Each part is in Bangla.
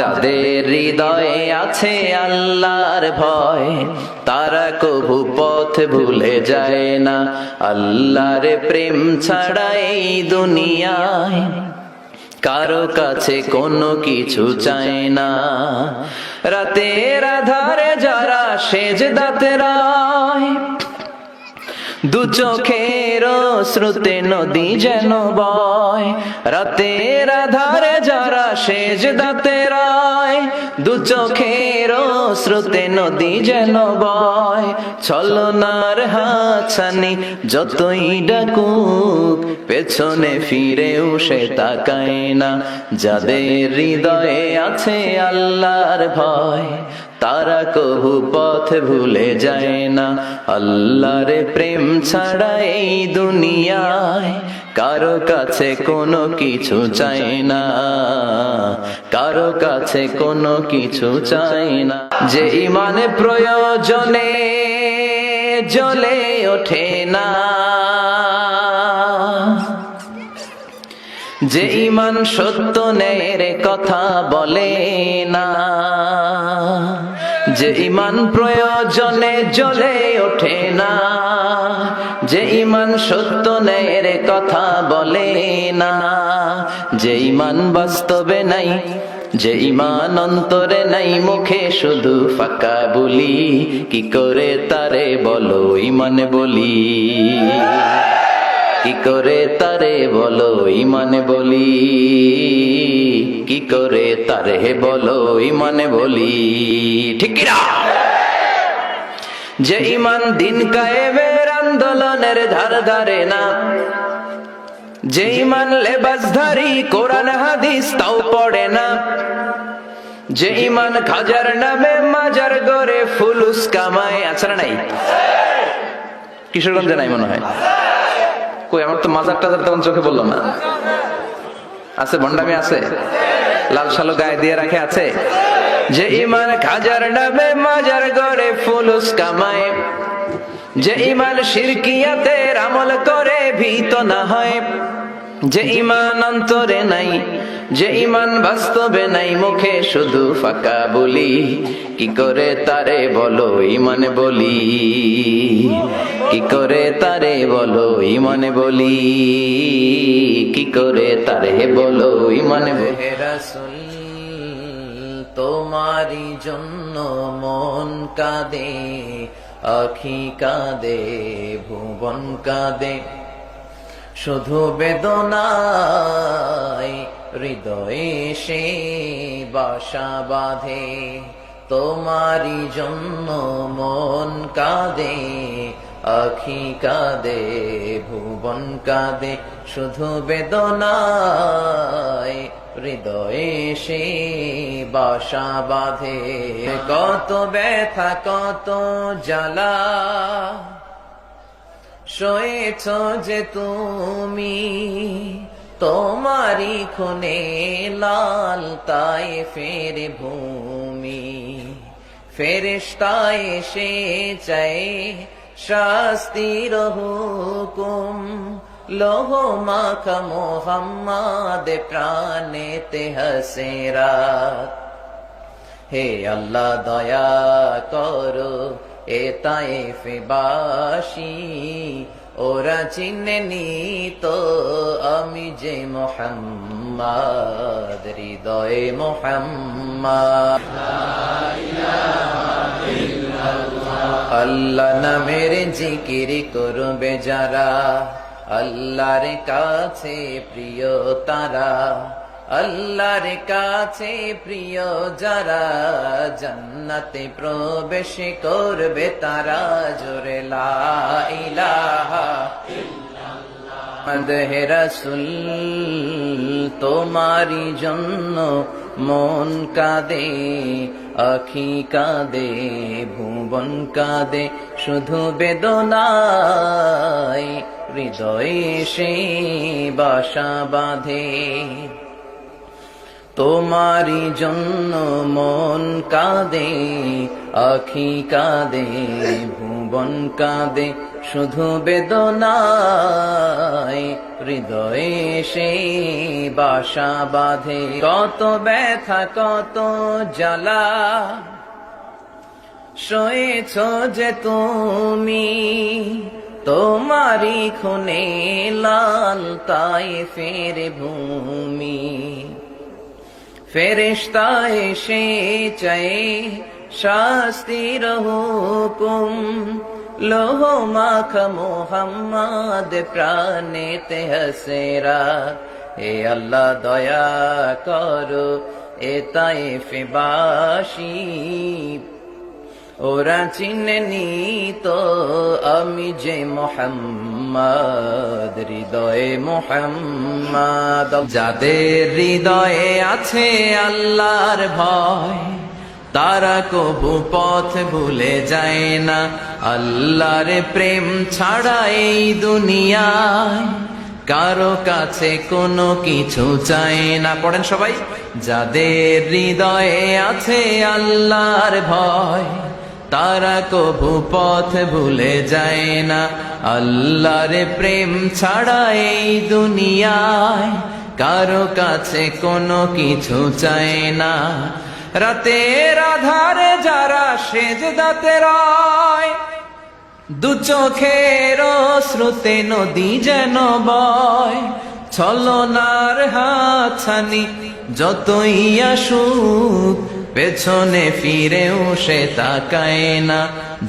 যাদের হৃদয়ে আছে আল্লাহর ভয়, তারা কভু পথ ভুলে যায় না। আল্লাহর প্রেম ছাড়া এই দুনিয়ায় কারো কাছে কোনো কিছু চায় না। রাতের আধারে যারা সেজদাতে রয়, দু চোখের শ্রুতে নদী যেন বয়। রাতের আধারে যারা সেজদাতে রয়, দু চোখের শ্রুতে নদী যেন বয়। ছলনার হাতছানি যতই ডাকুক, পেছনে ফিরেও সে তাকায় না। যাদের হৃদয়ে আছে আল্লাহর ভয়, তারা কভু পথ ভুলে যায় না। আল্লাহর প্রেম ছাড়া এই দুনিয়ায় কারো কাছে কোনো কিছু চায় না, কারো কাছে কোনো কিছু চায় না। যে ইমানে প্রয়োজনে জ্বলে ওঠে না, যে ইমান সত্য ন্যায়ের কথা বলে না, যে ইমান প্রয়োজনে জ্বলে ওঠে না, যে ইমান সত্য ন্যায়ের কথা বলে না, যে ইমান বাস্তবে নাই, যে ইমান অন্তরে নাই, মুখে শুধু ফাঁকা বলি, কি করে তারে বলো ইমান বলি, কি করে তারে বলো ইমান বলি, কি করে তারে বলো ইমান বলি। ঠিক কিনা? যে ইমান দিন কায়েমের আন্দোলনের ধার ধারে না, যে ইমান লেবাসধারী কোরআন হাদিস তাও পড়ে না, যে ইমান খাজার নামে মাজার গড়ে ফুলুস কামায়। আছে না নাই? কিশোরগঞ্জে নাই মনে হয়। কই, আমার তো মাজার টাজার তেমন চোখে বললো না। আছে, ভণ্ডামি আছে, লাল সালো গায়ে দিয়ে রাখে আছে। যে ইমান খাজার নামে মাজার গড়ে ফুলুস কামায়, যে ইমান শিরকিয়াতের আমল করে ভীত না হয়, যে ইমান অন্তরে নাই, যে ইমান বাস্তবে নাই, মুখে শুধু ফাঁকা বলি, কি করে তারে বলো ইমান বলি, কি করে তারে বলো ইমান বলি, কি করে তারে বলো ইমান বলি। রাসূল তোমারি জন্য মন কাঁদে, আখি কাঁদে, ভুবন কাঁদে, শুধু বেদনায় হৃদয়ে সে বাসা বাঁধে। তোমারি জন্য মন কাঁদে, আখি কাঁদে, ভুবন কাঁদে, শুধু বেদনায় হৃদয়ে সে বাসা বাঁধে। কত ব্যথা কত জ্বালা সয়েছ যে তুমি, তোমারি খুনে লাল তায়েফের ভূমি। ফেরেশতা এসে চায় শাস্তির হুকুম, লোহ মাখা মোহাম্মদ প্রাণেতে হাসেরাত। হে আল্লাহ দয়া করো এ তায়েফবাসী, ওরা চিনেনি তো আমি যে মোহাম্মদ, হৃদয়ে মোহাম্মদ। আল্লাহ নামের জিকির করবে যারা, আল্লাহর কাছে প্রিয় তারা, আল্লাহর কাছে প্রিয় যারা, জান্নাতে প্রবেশ করবে তারা। জোরে লা ইলাহা ইল্লাল্লাহ। মদহে রাসূল তোমারি জন্য মন কাঁদে, আখি কাঁদে, ভুবন কাঁদে, শুধু বেদনায় হৃদয়ে সে বাসা বাঁধে। তোমারি জন্য মন কাঁদে, আখি কাঁদে, ভুবন কাঁদে, শুধু বেদনায় হৃদয়ে সেই বাসা বাঁধে। কত ব্যথা কত জ্বালা সয়েছ যে তুমি, তোমারি খুনে লাল তায়েফের ভূমি। ফেরেশতা এসে চায় শাস্তির হুকুম, লোহ মাখা মোহাম্মদ প্রাণেতে হাসেরা। হে আল্লাহ দয়া করো এ তায়েফবাসী, ওরা চিনেনি তো আমি যে মোহাম্মদ, হৃদয়ে মোহাম্মদ। যাদের হৃদয়ে আছে আল্লাহর ভয়, তারা কবু পথ ভুলে যায় না। আল্লাহর প্রেম ছাড়া এই দুনিয়ায় কারো কাছে কোনো কিছু চায় না। পড়েন সবাই। যাদের হৃদয়ে আছে আল্লাহর ভয়, তারা কবু পথ ভুলে যায় না। আল্লাহর প্রেম ছাড়া এই দুনিয়ায় কারো কাছে কোনো কিছু চায় না। রাতের আধারে যারা সেজদাতে রয়, দু চোখের শ্রুতে নদী যেন বয়। ছলনার হাতছানি যতই আসুক, পেছনে ফিরেও সে তাকায় না।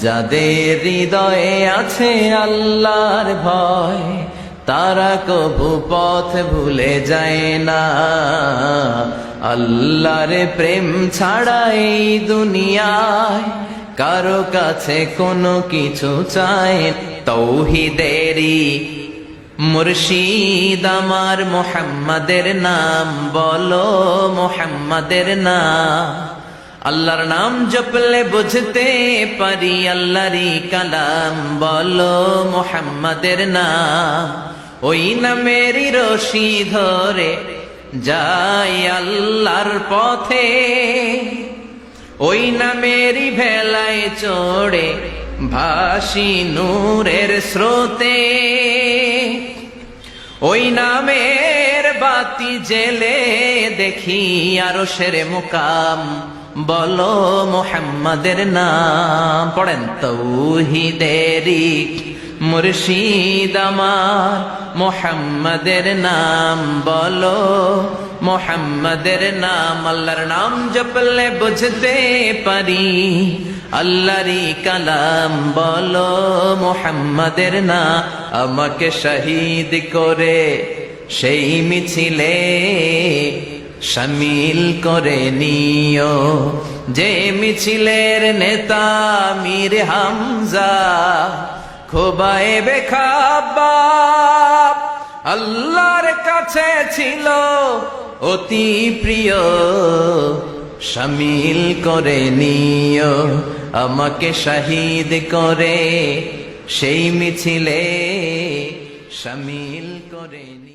যাদের হৃদয়ে আছে আল্লাহর ভয়, তারা কবু পথ ভুলে যায় না। আল্লাহর প্রেম ছাড়া এই দুনিয়ায় কারো কাছে কোনো কিছু চায়। তৌহিদেরি মুর্শিদ আমার মুহাম্মাদের নাম বলো, মুহাম্মাদের নাম। আল্লাহর নাম জপলে বুঝতে পারি আল্লাহরই কালাম বলো, মুহাম্মাদের নাম। ওই নামেরই রশি ধরে যাই আল্লাহর পথে, ওই নামেরই ভেলায় চড়ে ভাসি নূরের স্রোতে। ওই নামের বাতি জেলে দেখি আরশের মুকাম বলো, মুহাম্মাদের নাম। পড়েন। তৌহিদেরি মুর্শিদ আমার মুহাম্মাদের নাম বলো, মুহাম্মাদের নাম। আল্লাহর নাম জপলে বুঝতে পারি আল্লাহরই কালাম বলো, মুহাম্মাদের নাম। আমাকে শহীদ করে সেই মিছিলে শামিল করে নিও, যে মিছিলের নেতা মীর হামজা খোবায়েবে খাব্বাব আল্লাহর কাছে ছিল অতি প্রিয়। শামিল করে নিও আমাকে শহীদ করে সেই মিছিলে শামিল করে নিও।